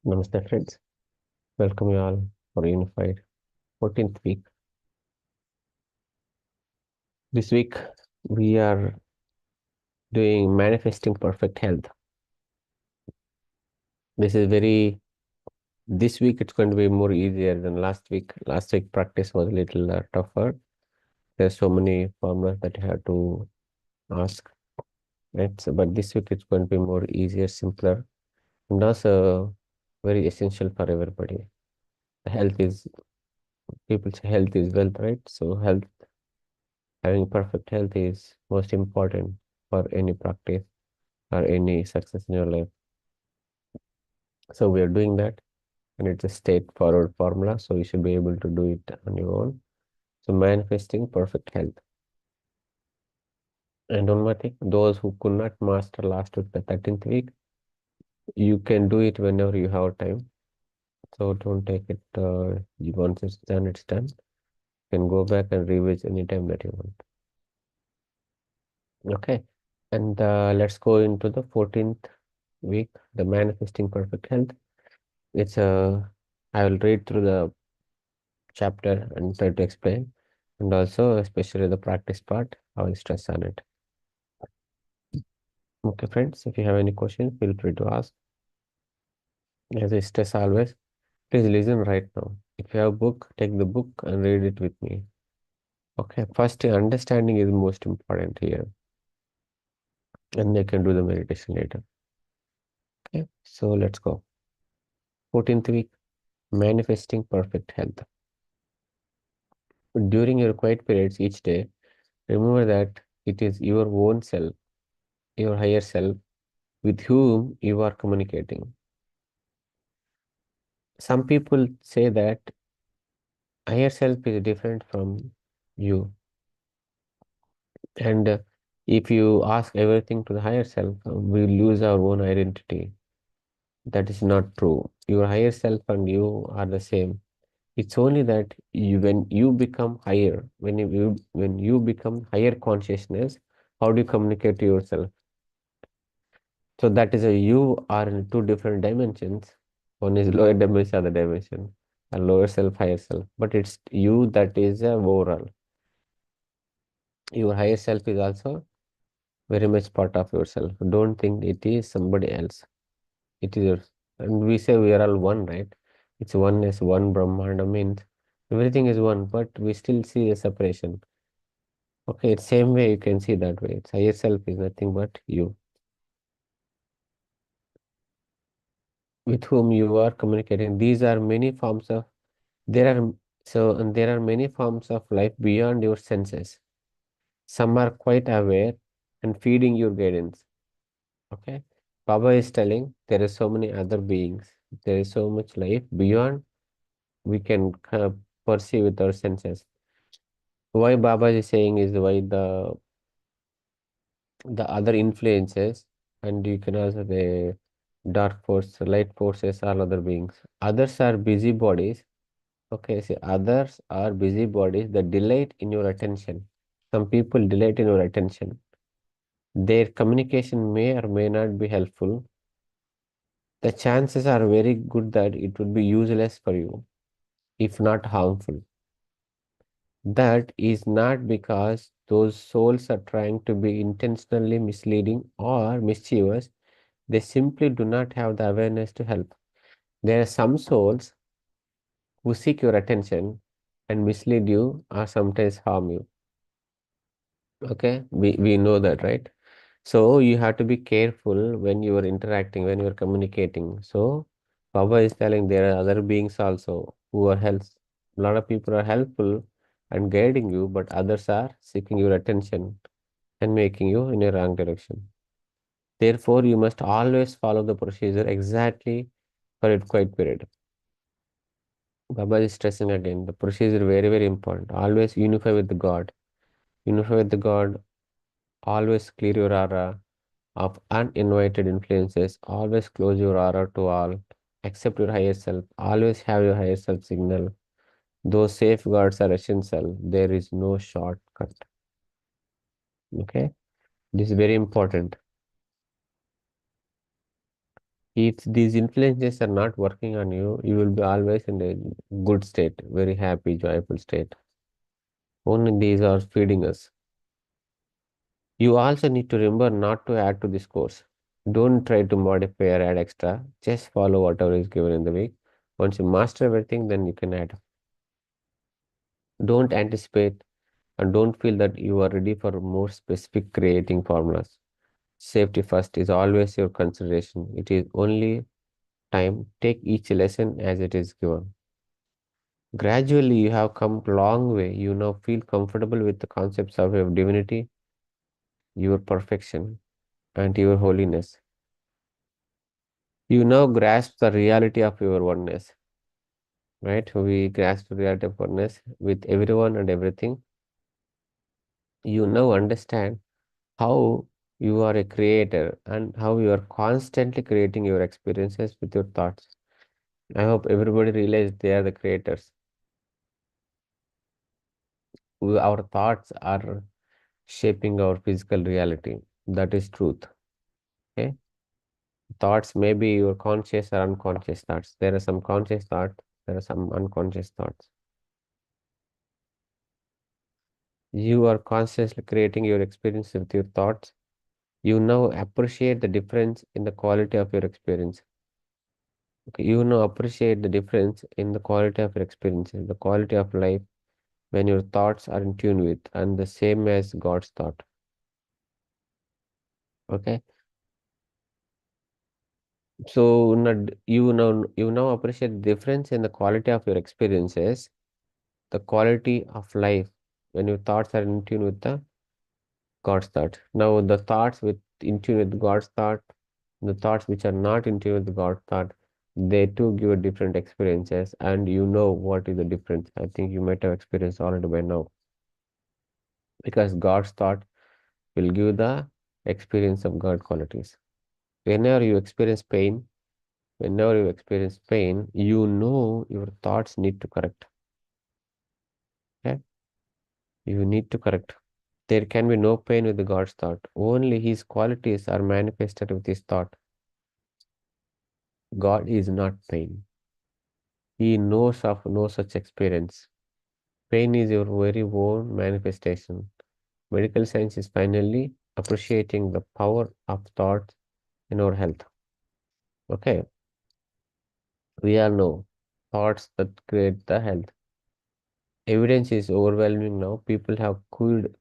Namaste friends, welcome you all for Unified 14th week. This week we are doing manifesting perfect health. This week it's going to be more easier than last week. Last week practice was a little tougher. There's so many formulas that you have to ask, right? But this week it's going to be more easier, simpler, and also very essential for everybody. Health is, people say health is wealth, right? So having perfect health is most important for any practice or any success in your life. So we are doing that, and it's a straightforward formula, so you should be able to do it on your own. So manifesting perfect health. And one more thing, those who could not master last week, the 13th week, you can do it whenever you have time. So don't take it, once it's done, it's done. You can go back and revisit anytime that you want. Okay. And let's go into the 14th week, the manifesting perfect health. It's I will read through the chapter and try to explain, and also especially the practice part, I will stress on it. Okay, friends, if you have any questions, feel free to ask. As I stress always, please listen right now. If you have a book, take the book and read it with me. Okay, first understanding is most important here, and they can do the meditation later. Okay, so let's go. 14th week, manifesting perfect health. During your quiet periods each day, remember that it is your own self, your higher self, with whom you are communicating. Some people say that higher self is different from you, and if you ask everything to the higher self, we lose our own identity. That is not true. Your higher self and you are the same. It's only that when you become higher, when you become higher consciousness, how do you communicate to yourself? So that is a you are in two different dimensions. One is lower dimension, other dimension, a lower self, higher self. But it's you that is overall. Your higher self is also very much part of yourself. Don't think it is somebody else. It is yours. And we say we are all one, right? It's oneness, one Brahmanda means everything is one, but we still see a separation. Okay, it's same way you can see that way. It's higher self is nothing but you, with whom you are communicating. These are many forms of there are and there are many forms of life beyond your senses. Some are quite aware and feeding your guidance. Okay. Baba is telling there is so many other beings. There is so much life beyond we can perceive with our senses. Why Baba is saying is why the other influences, and you can also the dark force, light forces, all other beings. Others are busy bodies. Okay, see, others are busy bodies that delight in your attention. Some people delight in your attention. Their communication may or may not be helpful. The chances are very good that it would be useless for you, if not harmful. That is not because those souls are trying to be intentionally misleading or mischievous. They simply do not have the awareness to help. There are some souls who seek your attention and mislead you or sometimes harm you. Okay, we know that, right? So you have to be careful when you are interacting, when you are communicating. So Baba is telling there are other beings also who are help. A lot of people are helpful and guiding you, but others are seeking your attention and making you in a wrong direction. Therefore, you must always follow the procedure exactly for a quiet period. Baba is stressing again the procedure very, very important. Always unify with the God. Unify with the God. Always clear your aura of uninvited influences. Always close your aura to all. Accept your higher self. Always have your higher self signal. Those safeguards are essential. There is no shortcut. Okay, this is very important. If these influences are not working on you, you will be always in a good state, very happy, joyful state. Only these are feeding us. You also need to remember not to add to this course. Don't try to modify or add extra. Just follow whatever is given in the week. Once you master everything, then you can add. Don't anticipate and don't feel that you are ready for more specific creating formulas. Safety first is always your consideration. It is only time. Take each lesson as it is given. Gradually, you have come a long way. You now feel comfortable with the concepts of your divinity, your perfection, and your holiness. You now grasp the reality of your oneness, right? We grasp the reality of oneness with everyone and everything. You now understand how you are a creator and how you are constantly creating your experiences with your thoughts. I hope everybody realizes they are the creators. Our thoughts are shaping our physical reality. That is truth. Okay. Thoughts may be your conscious or unconscious thoughts. There are some conscious thoughts, there are some unconscious thoughts. You are consciously creating your experience with your thoughts. You now appreciate the difference in the quality of your experience. Okay, you now appreciate the difference in the quality of your experiences, the quality of life when your thoughts are in tune with and the same as God's thought. Okay. So you now appreciate the difference in the quality of your experiences, the quality of life when your thoughts are in tune with the God's thought. Now the thoughts with in tune with God's thought, the thoughts which are not in tune with God's thought, they too give different experiences, and you know what is the difference. I think you might have experienced already by now. Because God's thought will give the experience of God qualities. Whenever you experience pain, whenever you experience pain, you know your thoughts need to correct. Okay? You need to correct. There can be no pain with God's thought. Only His qualities are manifested with His thought. God is not pain. He knows of no such experience. Pain is your very own manifestation. Medical science is finally appreciating the power of thoughts in our health. Okay, we all know thoughts that create the health. Evidence is overwhelming now. People have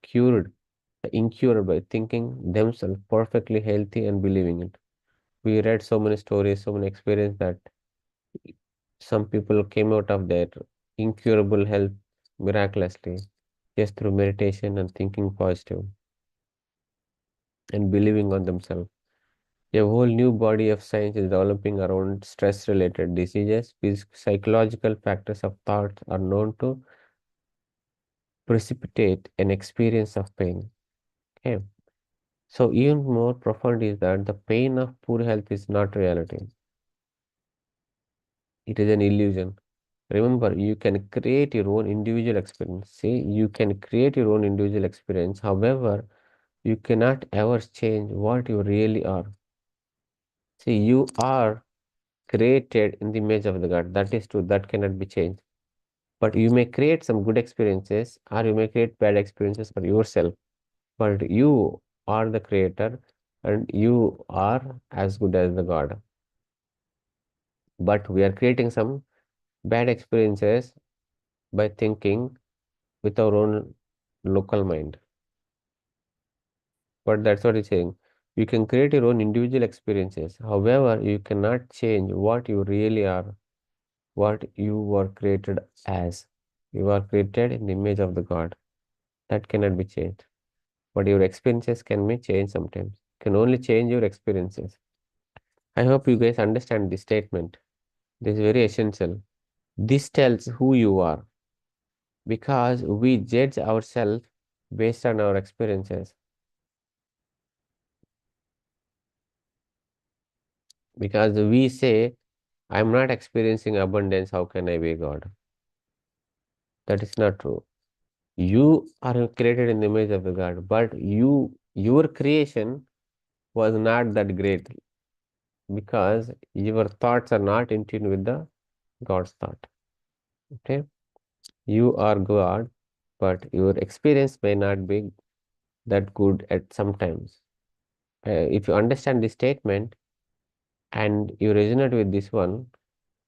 cured the incurable by thinking themselves perfectly healthy and believing it. We read so many stories, so many experiences that some people came out of their incurable health miraculously just through meditation and thinking positive and believing on themselves. A whole new body of science is developing around stress related diseases. These psychological factors of thought are known to precipitate an experience of pain. Okay. So, even more profound is that the pain of poor health is not reality, it is an illusion. Remember, you can create your own individual experience. See, you can create your own individual experience. However, you cannot ever change what you really are. See, you are created in the image of the God. That is true. That cannot be changed. But you may create some good experiences or you may create bad experiences for yourself. But you are the creator and you are as good as the God. But we are creating some bad experiences by thinking with our own local mind. But that's what he's saying. You can create your own individual experiences. However, you cannot change what you really are, what you were created as. You are created in the image of the God. That cannot be changed. But your experiences can be changed sometimes. You can only change your experiences. I hope you guys understand this statement. This is very essential. This tells who you are because we judge ourselves based on our experiences. Because we say, I'm not experiencing abundance, how can I be God? That is not true. You are created in the image of the God, but your creation was not that great. because your thoughts are not in tune with the God's thought. Okay, you are God, but your experience may not be that good at sometimes. If you understand this statement and you resonate with this one,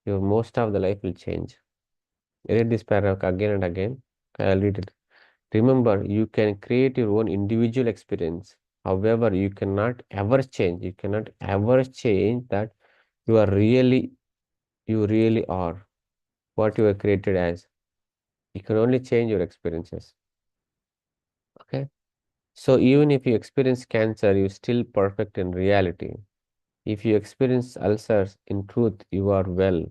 your most of the life will change. Read this paragraph again and again. I'll read it. Remember, you can create your own individual experience. However, you cannot ever change. You cannot ever change that you are really, you really are what you were created as. You can only change your experiences. Okay. So even if you experience cancer, you're still perfect in reality. If you experience ulcers, in truth, you are well.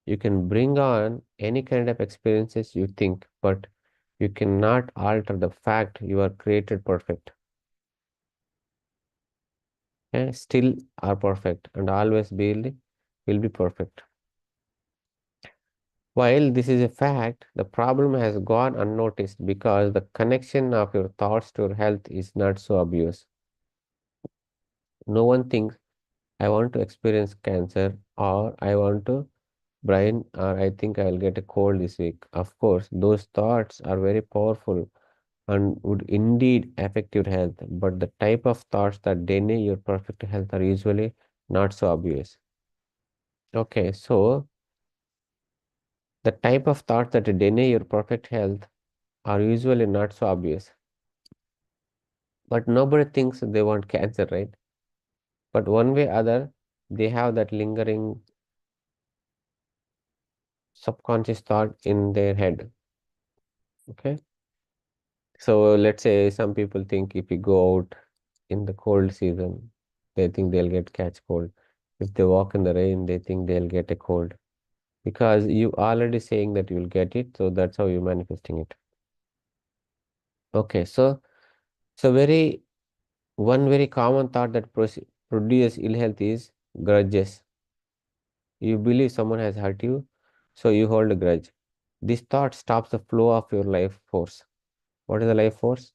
You can bring on any kind of experiences you think, but you cannot alter the fact you are created perfect. Okay? Still are perfect and always will be perfect. While this is a fact, the problem has gone unnoticed because the connection of your thoughts to your health is not so obvious. No one thinks, I want to experience cancer, or I want to brain, or I think I will get a cold this week. Of course, those thoughts are very powerful and would indeed affect your health, but the type of thoughts that deny your perfect health are usually not so obvious. Okay, so the type of thoughts that deny your perfect health are usually not so obvious. But nobody thinks they want cancer, right? But one way or other, they have that lingering subconscious thought in their head. Okay. So let's say some people think if you go out in the cold season, they think they'll get catch cold. If they walk in the rain, they think they'll get a cold. Because you already saying that you'll get it, so that's how you're manifesting it. Okay, so one very common thought that produces ill health is grudges. You believe someone has hurt you, so you hold a grudge. This thought stops the flow of your life force. What is the life force?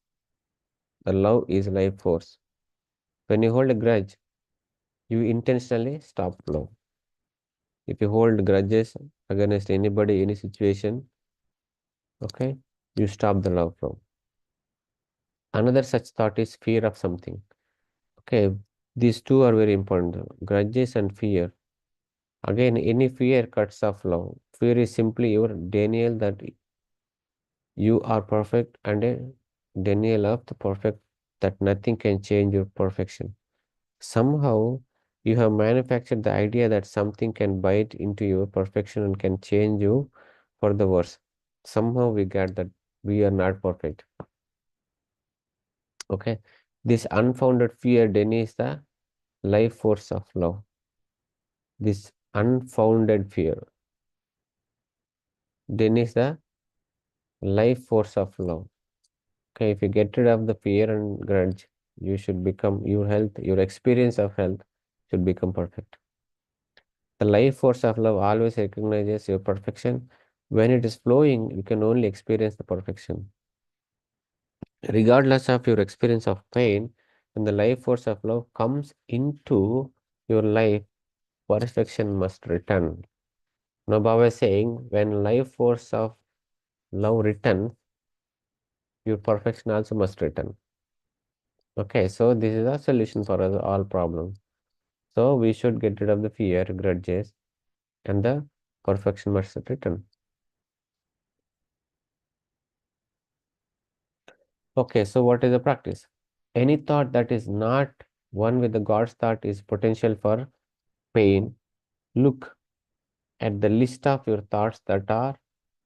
The love is life force. When you hold a grudge, you intentionally stop love. If you hold grudges against anybody, any situation, okay, you stop the love flow. Another such thought is fear of something. Okay, these two are very important. Grudges and fear. Again, any fear cuts off love. Fear is simply your denial that you are perfect and a denial of the perfect that nothing can change your perfection. Somehow you have manufactured the idea that something can bite into your perfection and can change you for the worse. Somehow we get that we are not perfect. Okay. This unfounded fear denies the life force of love. This unfounded fear denies the life force of love. Okay. If you get rid of the fear and grudge, you should become your health, your experience of health should become perfect. The life force of love always recognizes your perfection. When it is flowing, you can only experience the perfection. Regardless of your experience of pain, when the life force of love comes into your life, perfection must return. Now, Baba is saying when life force of love returns, your perfection also must return. Okay, so this is a solution for all problems. So we should get rid of the fear, grudges, and the perfection must return. Okay, so what is the practice? Any thought that is not one with the God's thought is potential for pain. Look at the list of your thoughts that are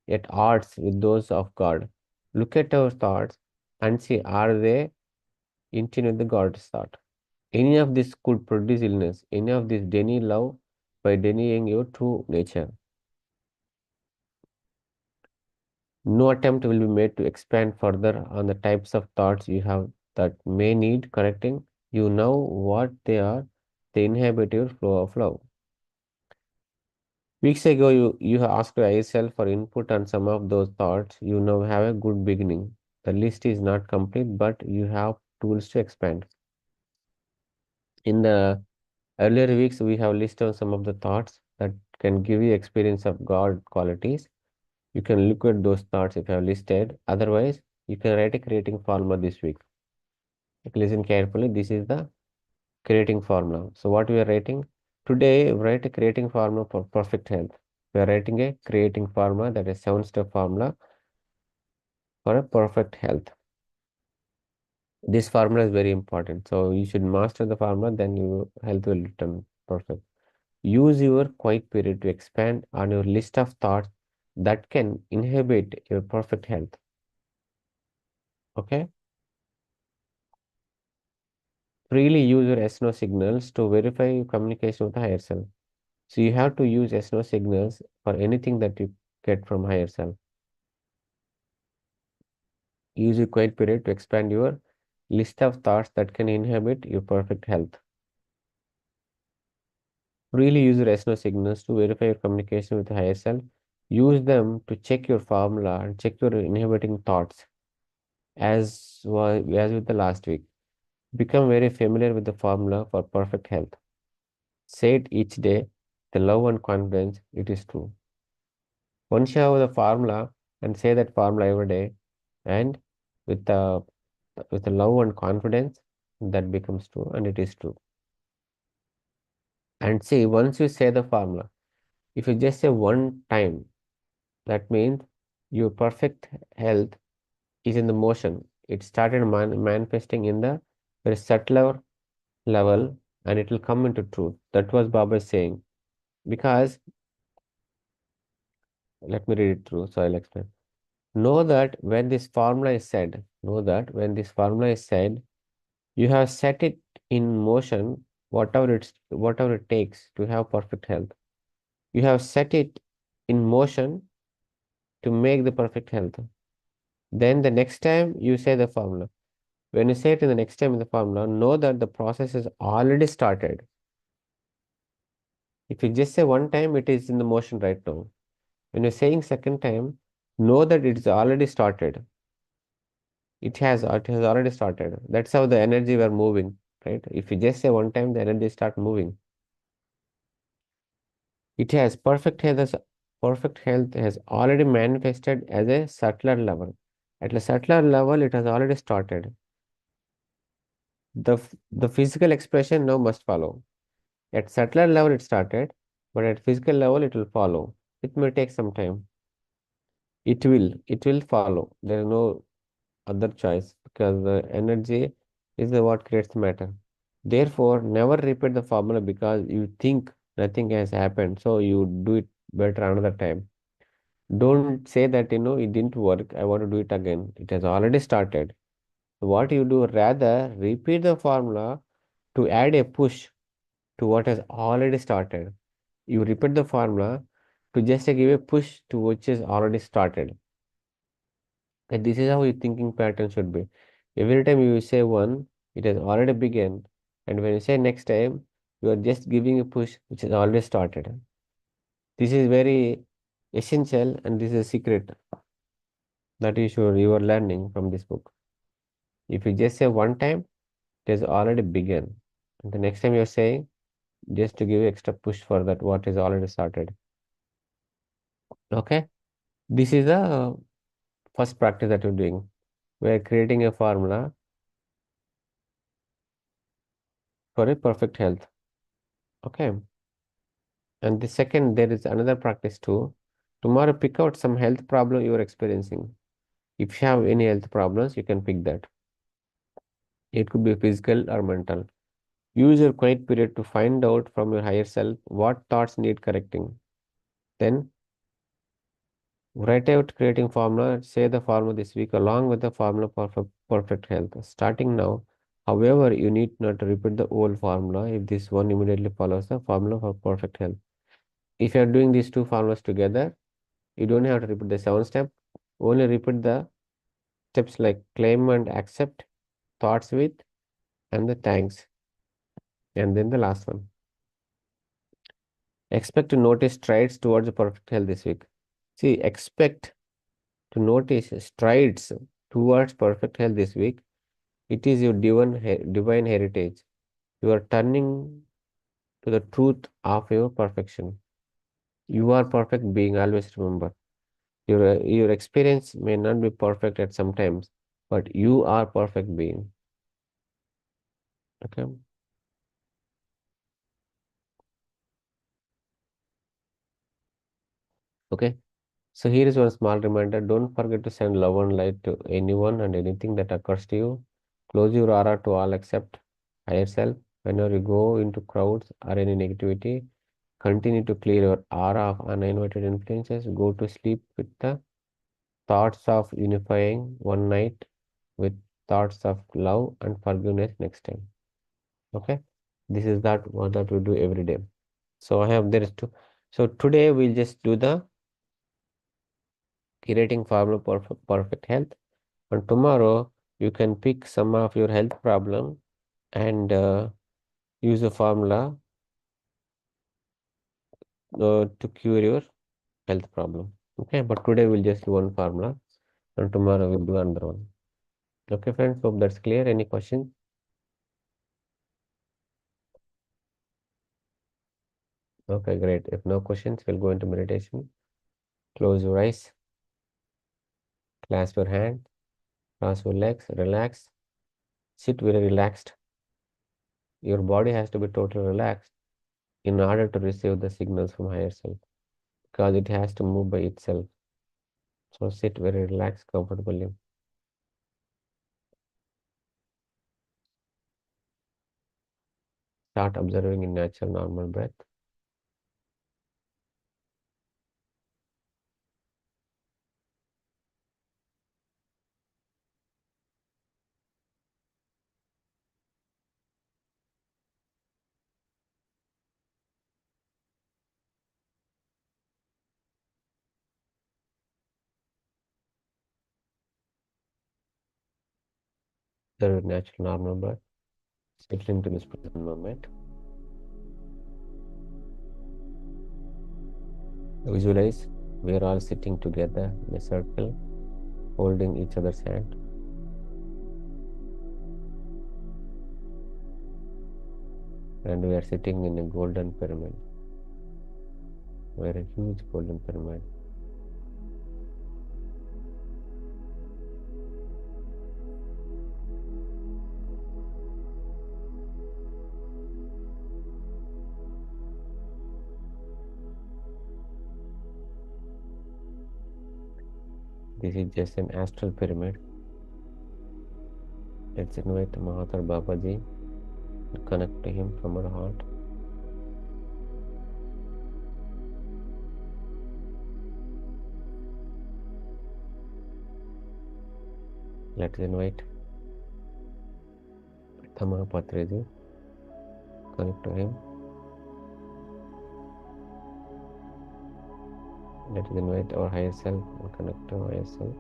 at odds with those of God. Look at our thoughts and see, are they in tune with the God's thought? Any of this could produce illness. Any of this deny love by denying your true nature. No attempt will be made to expand further on the types of thoughts you have that may need correcting. You know what they are. They inhibit your flow of love. Weeks ago, you have asked yourself for input on some of those thoughts. You now have a good beginning. The list is not complete, but you have tools to expand. In the Earlier weeks, we have listed on some of the thoughts that can give you experience of God qualities. You can look at those thoughts if you have listed. Otherwise, you can write a creating formula this week. Listen carefully. This is the creating formula. So what we are writing? Today, write a creating formula for perfect health. We are writing a creating formula, that is 7-step formula for a perfect health. This formula is very important. So you should master the formula, then your health will return perfect. Use your quiet period to expand on your list of thoughts that can inhibit your perfect health. Okay? Freely use your SNO signals to verify your communication with the higher self. So you have to use SNO signals for anything that you get from higher self. Use your quiet period to expand your list of thoughts that can inhibit your perfect health. Freely use your SNO signals to verify your communication with the higher self. Use them to check your formula and check your inhibiting thoughts as with the last week. Become very familiar with the formula for perfect health. Say it each day, the love and confidence, it is true. Once you have the formula and say that formula every day, and with the love and confidence, that becomes true and it is true. And see, once you say the formula, if you just say one time, that means your perfect health is in the motion. It started manifesting in the very subtler level and it will come into truth. That was Baba saying. Because, let me read it through, so I'll explain. Know that when this formula is said, know that when this formula is said, you have set it in motion, whatever it takes to have perfect health. You have set it in motion to make the perfect health. Then the next time you say the formula, when you say it in the next time in the formula, know that the process is already started. If you just say one time, it is in the motion right now. When you're saying second time, know that it is already started. It has already started. That's how the energy were moving, right? If you just say one time, the energy start moving. It has perfect health has already manifested as a subtler level. At a subtler level, it has already started. The physical expression now must follow. At subtler level, it started, but at physical level, it will follow. It may take some time. It will follow. There is no other choice because the energy is the what creates matter. Therefore, never repeat the formula because you think nothing has happened, so you do it better another time. Don't say that it didn't work. I want to do it again. It has already started. So what you do, rather repeat the formula to add a push to what has already started. You repeat the formula to just give a push to which is already started. And this is how your thinking pattern should be. Every time you say one, it has already begun. And when you say next time, you are just giving a push which has already started. This is very essential and this is a secret that you are learning from this book. If you just say one time, it has already begun. And the next time you're saying, just to give you extra push for that what is already started. Okay? This is the first practice that you're doing. We're creating a formula for a perfect health. Okay. And the second, there is another practice too. Tomorrow, pick out some health problem you are experiencing. If you have any health problems, you can pick that. It could be physical or mental. Use your quiet period to find out from your higher self what thoughts need correcting. Then write out creating formula, say the formula this week along with the formula for perfect health. Starting now, however, you need not to repeat the old formula if this one immediately follows the formula for perfect health. If you are doing these two formulas together, you don't have to repeat the 7 step, only repeat the steps like claim and accept, thoughts with, and the thanks. And then the last one. Expect to notice strides towards the perfect health this week. See, expect to notice strides towards perfect health this week. It is your divine heritage. You are turning. to the truth of your perfection. You are perfect being, always remember. Your experience may not be perfect at some times, but you are perfect being. Okay. Okay. So here is one small reminder. Don't forget to send love and light to anyone and anything that occurs to you. Close your aura to all except higher self. Whenever you go into crowds or any negativity, continue to clear your aura of uninvited influences. Go to sleep with the thoughts of unifying one night with thoughts of love and forgiveness next time. Okay. This is that what that we do every day. So I have there is two. So today we'll just do the creating formula perfect health. And tomorrow you can pick some of your health problem and use a formula to cure your health problem. Okay, but today we'll just do one formula and tomorrow we'll do another one. Okay, friends, hope that's clear. Any questions? Okay, great. If no questions, we'll go into meditation. Close your eyes, clasp your hand, cross your legs, relax, sit very relaxed. Your body has to be totally relaxed in order to receive the signals from higher self because it has to move by itself. So sit very relaxed, comfortably. Start observing in natural normal breath. Observe natural normal breath. Settle into this present moment. Visualize we are all sitting together in a circle, holding each other's hand. And we are sitting in a golden pyramid. We are a huge golden pyramid. This is just an astral pyramid. Let's invite Mahathir Babaji and connect to him from our heart. Let's invite Patriji, connect to him. Let's invite our higher self and connect to our higher self.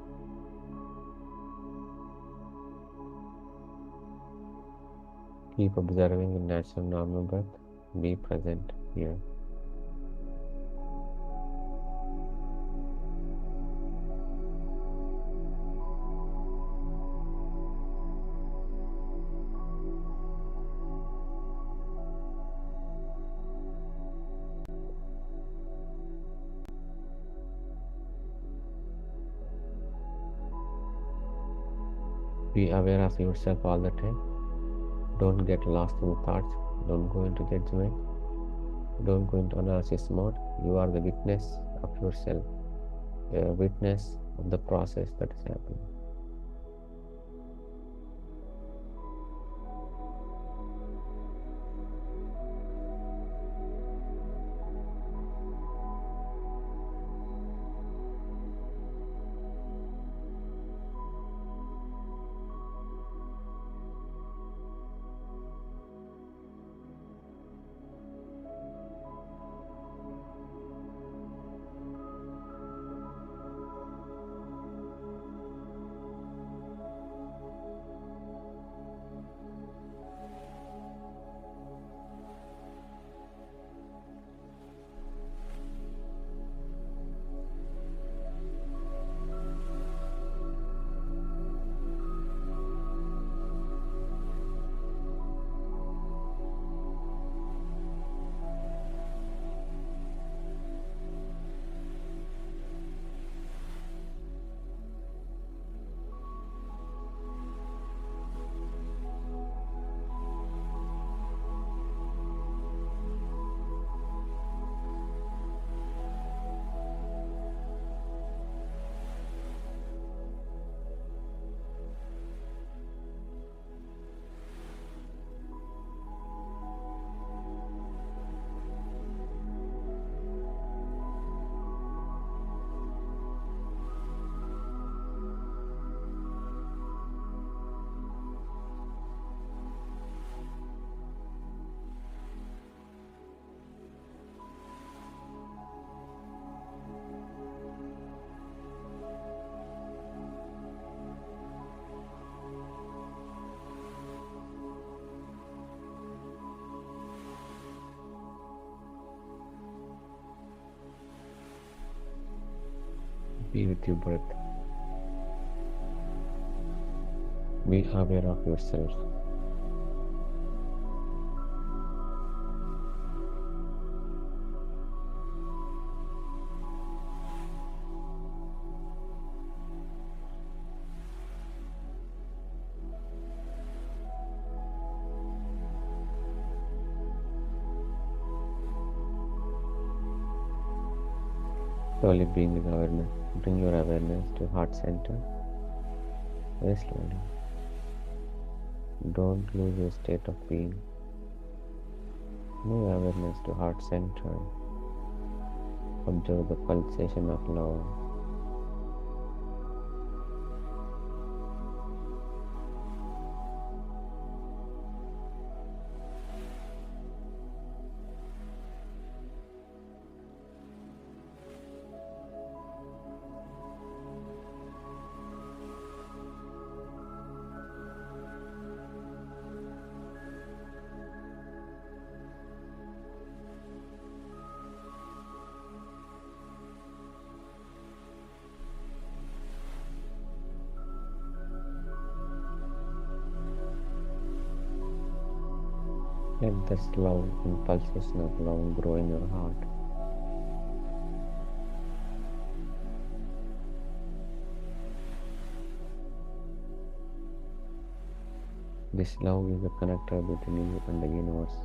Keep observing in natural normal breath. Be present here. Be aware of yourself all the time. Don't get lost in thoughts. Don't go into judgment. Don't go into analysis mode. You are the witness of yourself. You are a witness of the process that is happening. Be with your breath. Be aware of yourself. Slowly bring your awareness to heart center. Very slowly. Don't lose your state of being. Move awareness to heart center. Observe the pulsation of love. Let this love and pulsation of love grow in your heart. This love is a connector between you and the universe.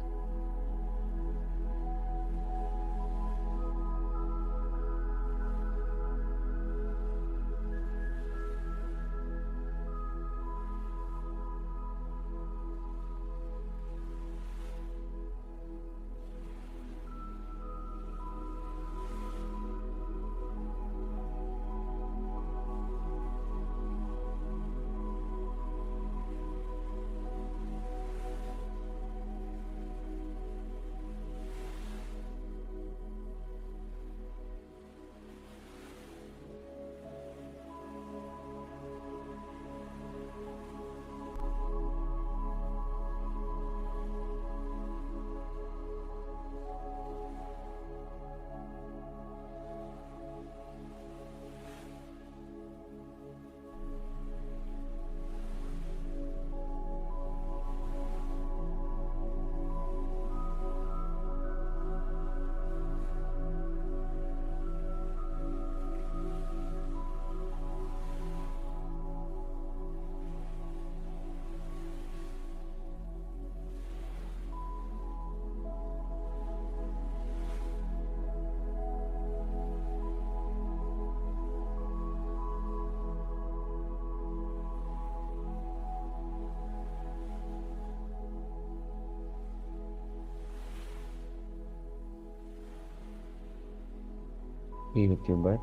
Be with your breath.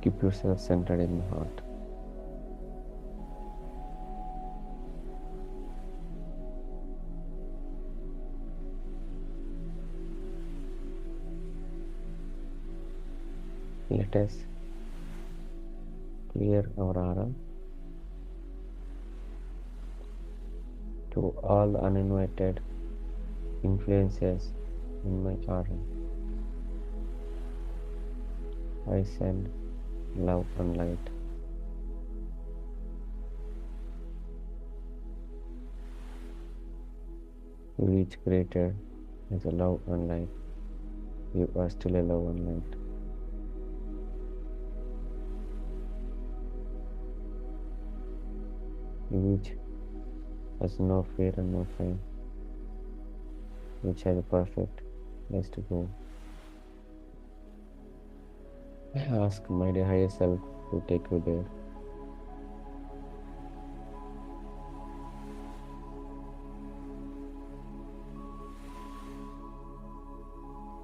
Keep yourself centered in the heart. Let us clear our aura to all the uninvited influences in my aura. I send love and light. You reach greater as a love and light. You are still a love and light. Which has no fear and no pain, which has a perfect place to go. I ask my higher self to take you there.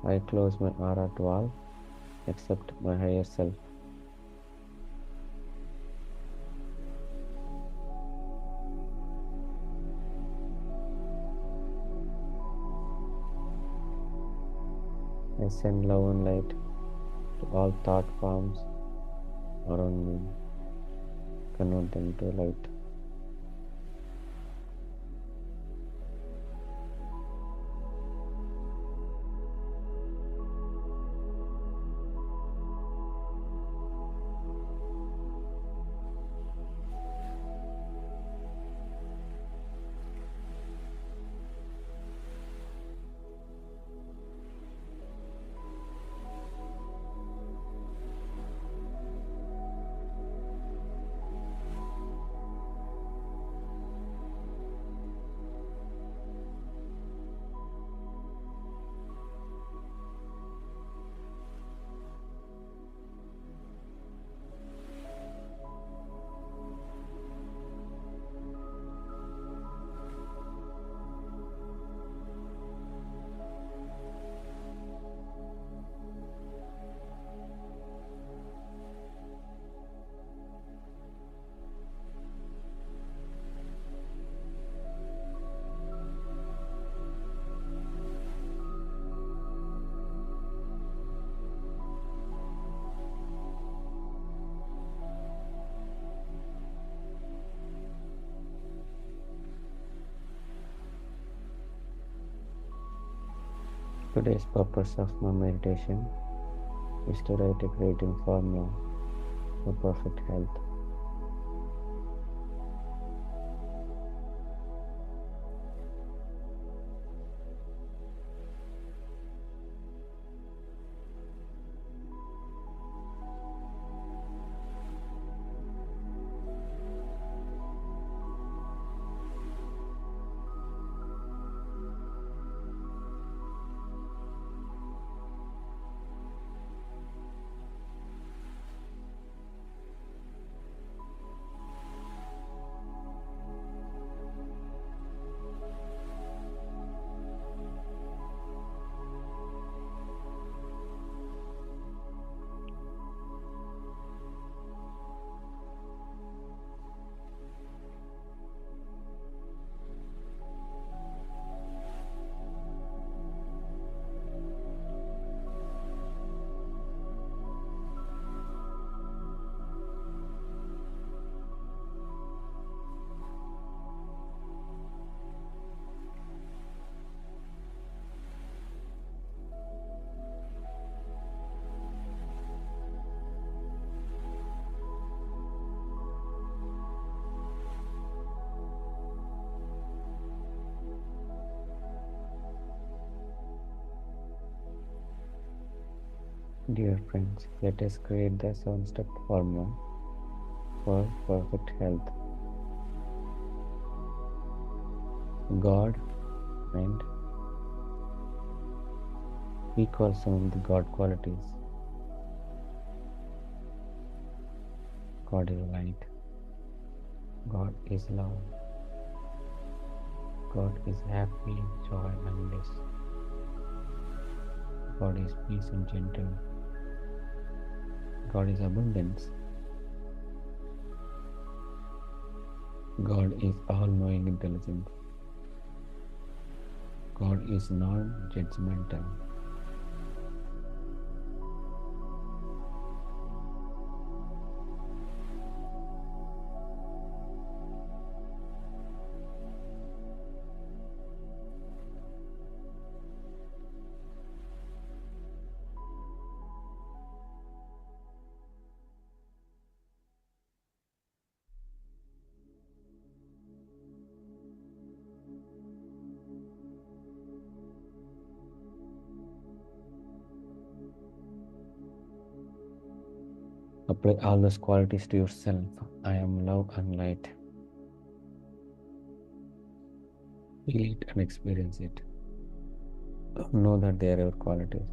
I close my aura to all except my higher self. I send love and light to all thought forms around me. Convert them to light. Today's purpose of my meditation is to write a creating formula for perfect health. Dear friends, let us create the 7-step formula for perfect health. God and we call some of the God qualities. God is light. God is love. God is happy, joy, and bliss. God is peace and gentle. God is abundance. God is all-knowing intelligence. God is non-judgmental. Apply all those qualities to yourself. I am love and light. Feel it and experience it. Know that they are your qualities.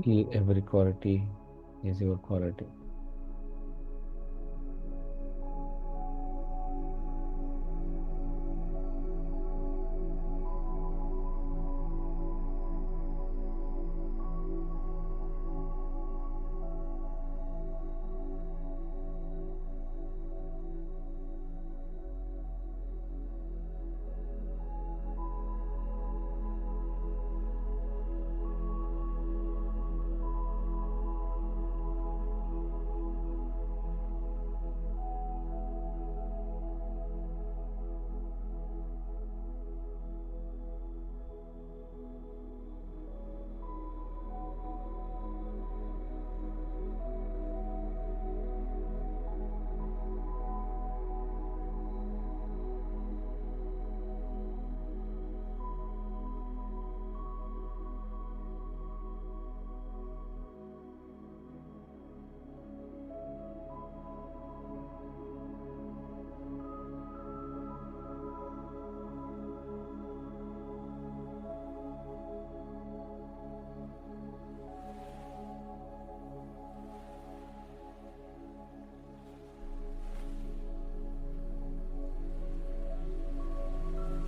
Feel every quality is your quality.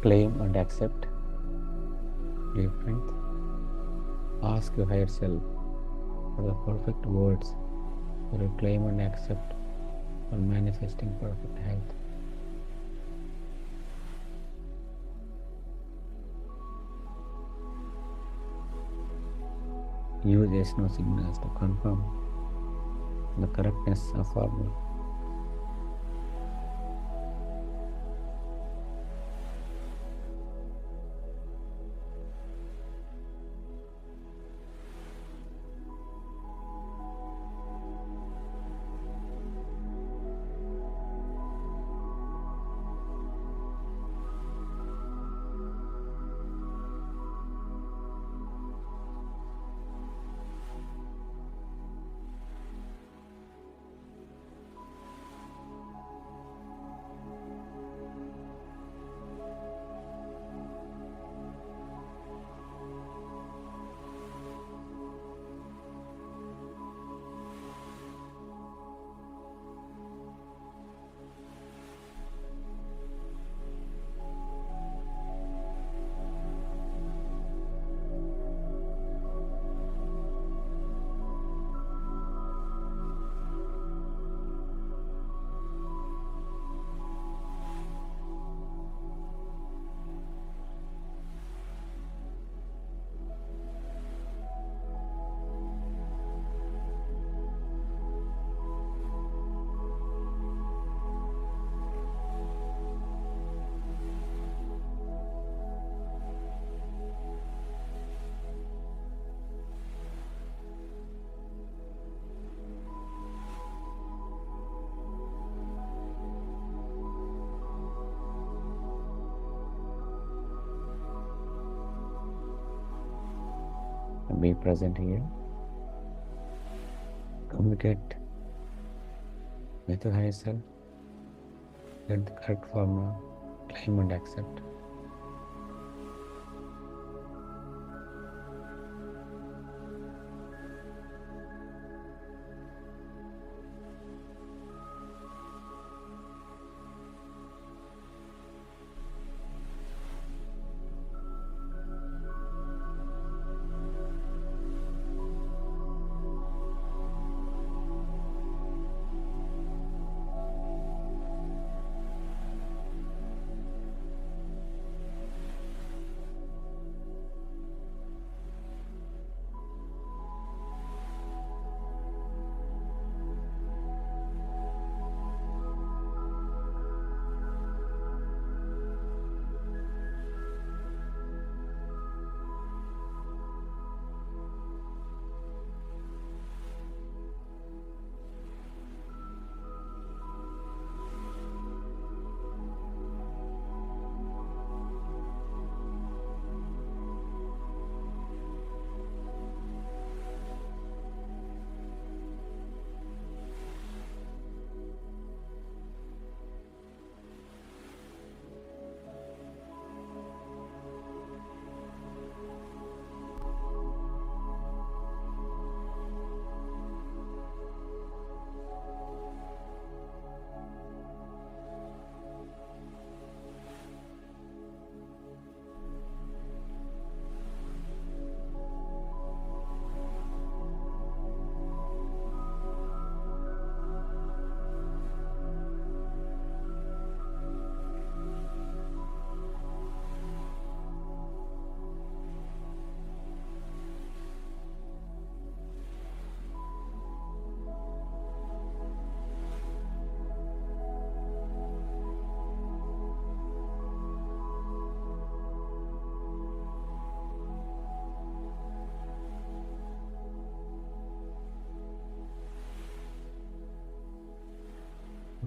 Claim and accept. Deep breath. Ask your higher self for the perfect words for your claim and accept for manifesting perfect health. Use yes no signals to confirm the correctness of formula. And be present here. Communicate with your higher self. Get the correct formula. Claim and accept.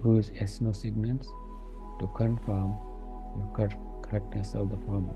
Use yes no signals to confirm your correctness of the formula.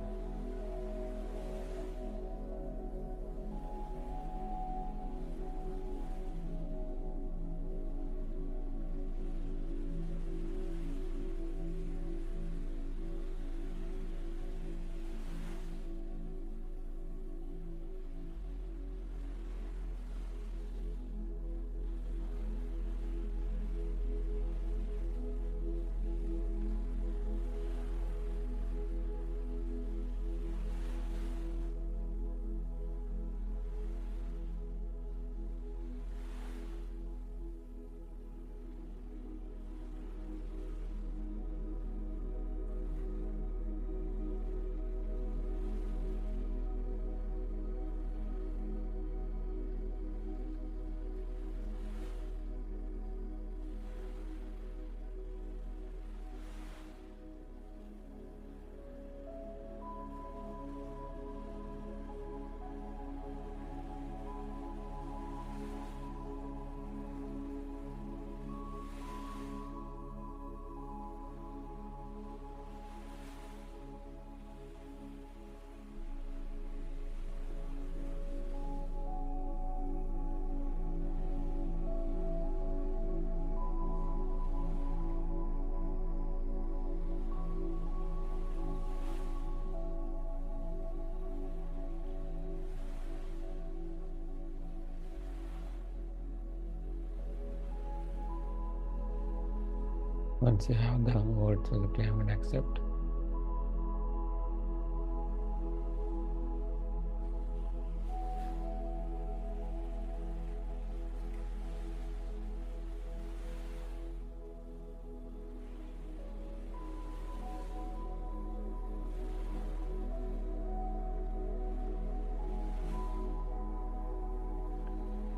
Once you have the words for the claim and accept,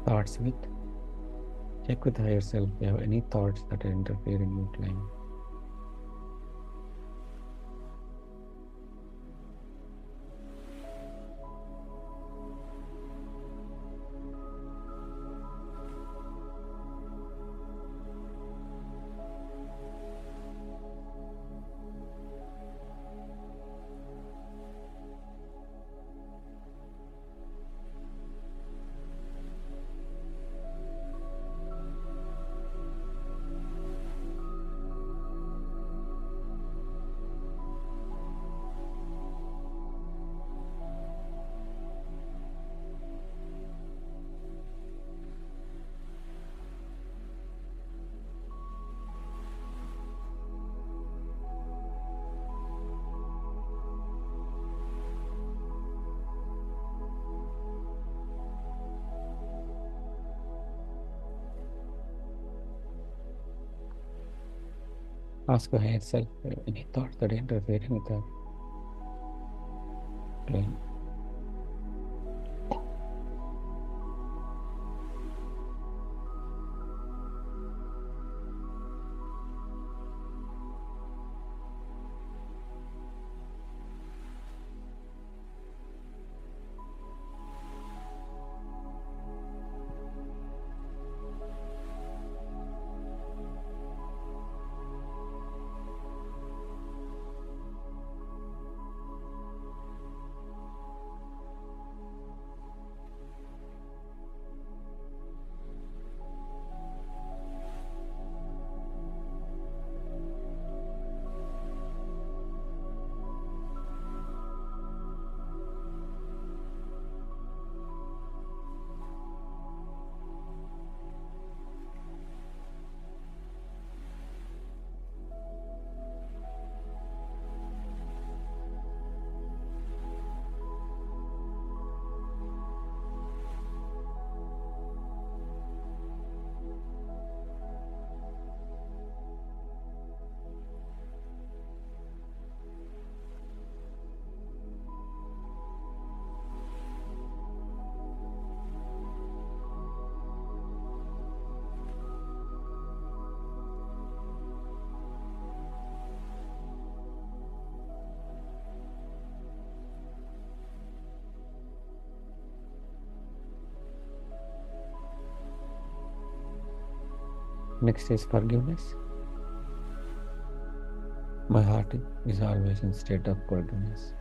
thoughts with, check with higher self if you have any thoughts that are interfering in claim. Ask your higher self any thoughts that are interfering with the claim. Next is forgiveness. My heart is always in state of forgiveness.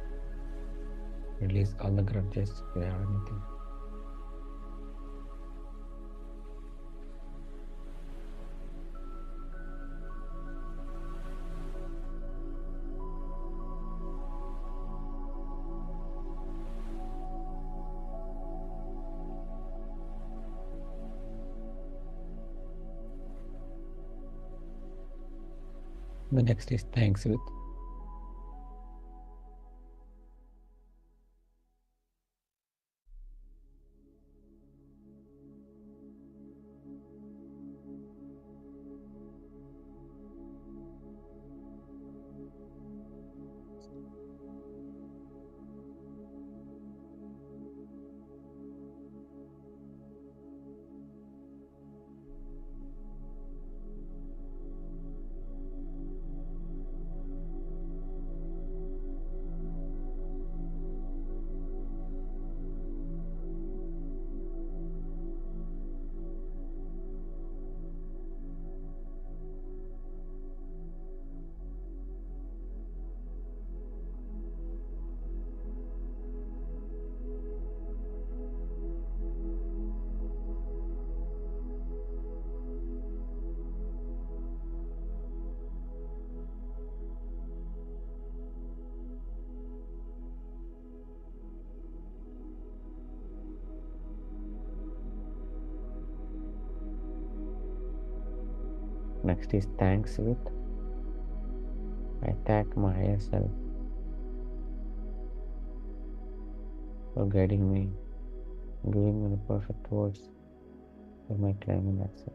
Release all the grudges if you have anything. The next is thanks with. Next is thanks with. I thank my higher self for guiding me, giving me the perfect words for my claim and accept.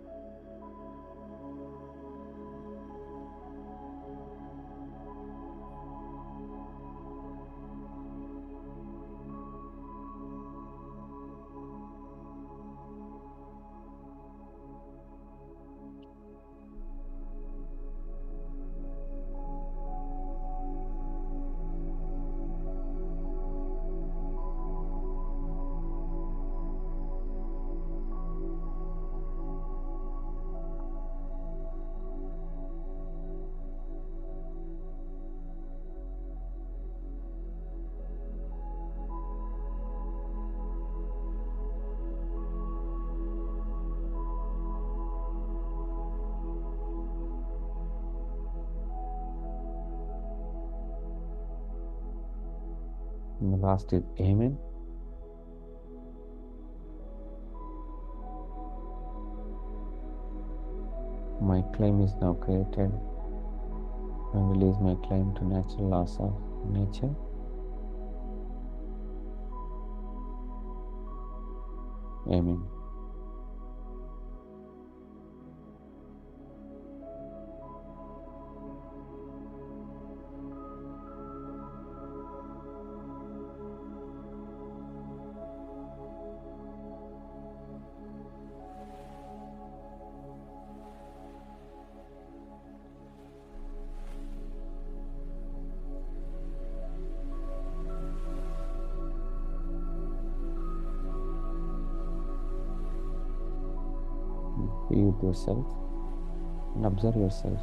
And the last is Amen. My claim is now created. I release my claim to natural laws of nature. Amen. Be with yourself and observe yourself.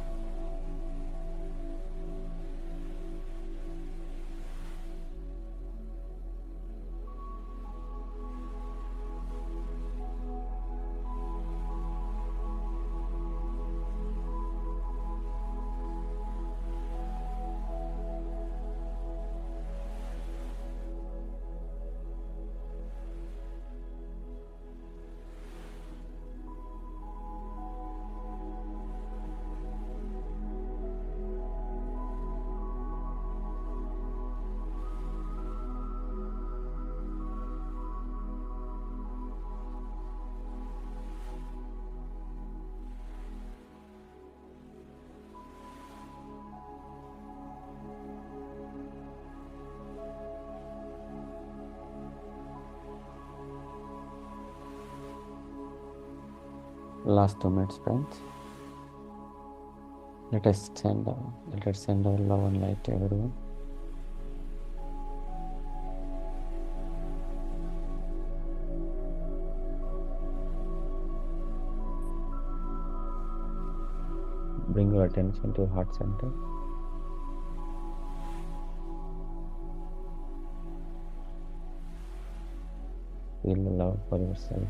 Last 2 minutes, friends. Let us send our love and light to everyone. Bring your attention to your heart center. Feel the love for yourself.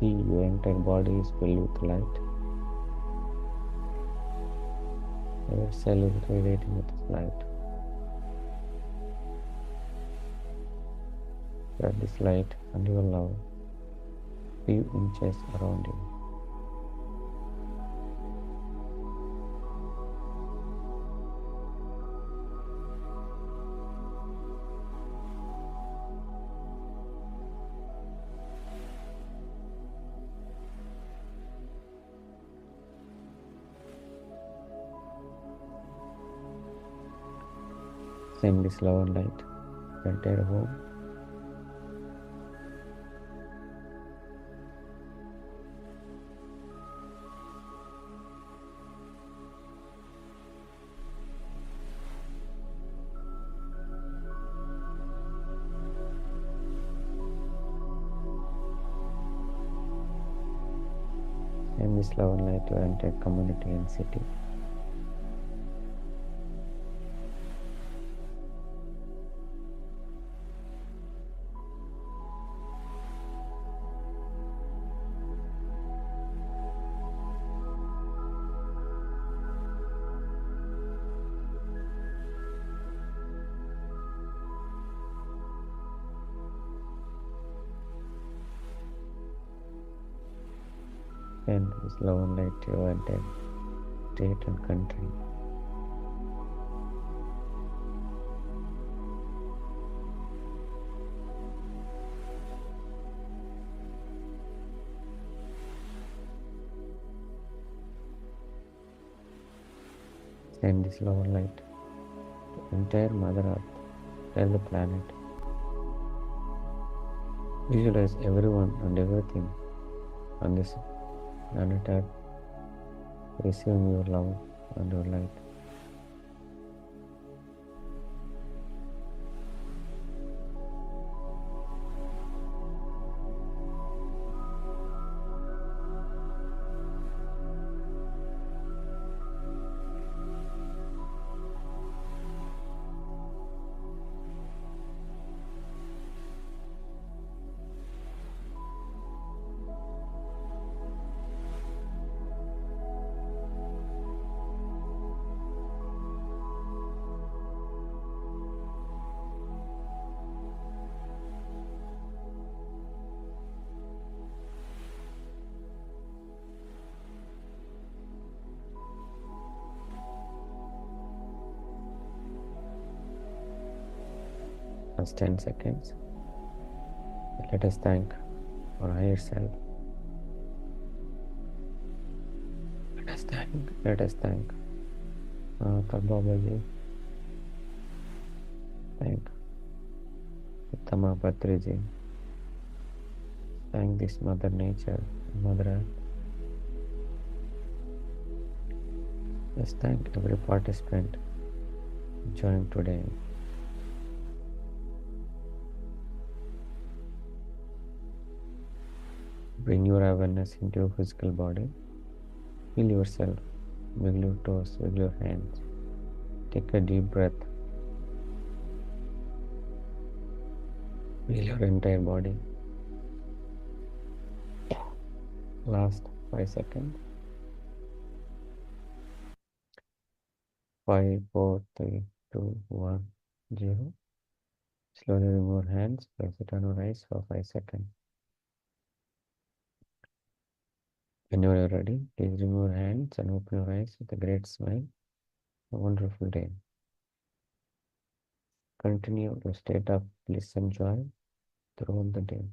See, your entire body is filled with light. Your cell is radiating with light. Spread this light and your love few inches around you. Send this love and light to your entire home. Send this love and light to your entire community and city. Send this love and light to your entire state and country. Send this lower light to entire Mother Earth. Tell the planet. Visualize everyone and everything on this planet Earth receiving your love and your light. Last 10 seconds. Let us thank our higher self. Let us thank Babaji. Thank Uttama Patriji. Thank this Mother Nature, Mother Earth. Just thank every participant joining today. Bring your awareness into your physical body. Feel yourself. Wiggle your toes, wiggle your hands. Take a deep breath. Feel your entire body. Last 5 seconds. 5, 4, 3, 2, 1, 0. Slowly remove your hands. Place it on your eyes for 5 seconds. Whenever you're ready, please remove your hands and open your eyes with a great smile. A wonderful day. Continue your state of bliss and joy throughout the day.